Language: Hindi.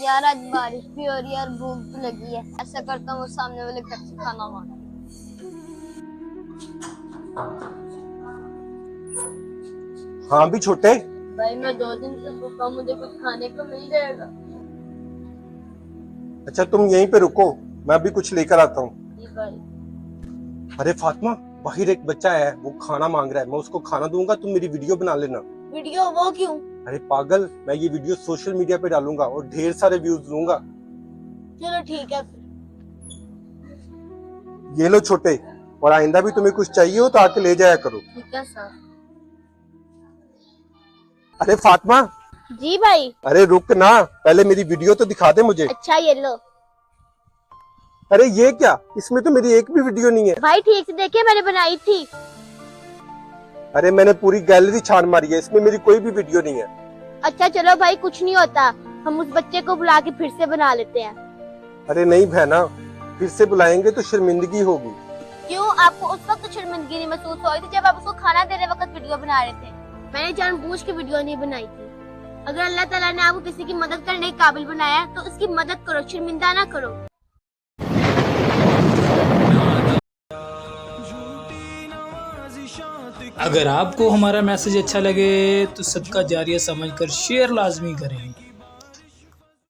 यार आज बारिश भी हो रही है और भूख भी लगी है। ऐसा करता हूँ सामने वाले घर से खाना मांग। हाँ भी छोटे। भाई मैं 2 दिन से भूखा, मुझे कुछ खाने को मिल जाएगा? अच्छा तुम यहीं पे रुको, मैं अभी कुछ लेकर आता हूँ। जी भाई। अरे फातिमा, बाहर एक बच्चा है, वो खाना मांग रहा है, मैं उसको खाना दूंगा, तुम मेरी वीडियो बना लेना। वीडियो? वो क्यों? अरे पागल, मैं ये वीडियो सोशल मीडिया पे डालूंगा और ढेर सारे व्यूज लूंगा। चलो ठीक है। ये लो छोटे, और आइंदा भी तुम्हें कुछ चाहिए हो तो आके ले जाया करो। ठीक है सर। अरे फातिमा, जी भाई। अरे रुक ना, पहले मेरी वीडियो तो दिखा दे मुझे। अच्छा ये लो। अरे ये क्या, इसमें तो मेरी एक भी वीडियो नहीं है। भाई ठीक से देखिए, मैंने बनाई थी। अरे मैंने पूरी गैलरी छान मारी है, इसमें मेरी कोई भी वीडियो नहीं है। अच्छा चलो भाई, कुछ नहीं होता, हम उस बच्चे को बुला के फिर से बना लेते हैं। अरे नहीं बहना, फिर से बुलाएंगे तो शर्मिंदगी होगी। क्यों, आपको उस वक्त शर्मिंदगी नहीं महसूस हो रही थी जब आप उसको खाना देने वक्त वीडियो बना रहे थे? मैंने जानबूझ के वीडियो नहीं बनाई थी। अगर अल्लाह ताला ने आपको किसी की मदद करने के काबिल बनाया है तो उसकी मदद करो, शर्मिंदा ना करो। अगर आपको हमारा मैसेज अच्छा लगे तो सदका जारिया समझकर शेयर लाजमी करें।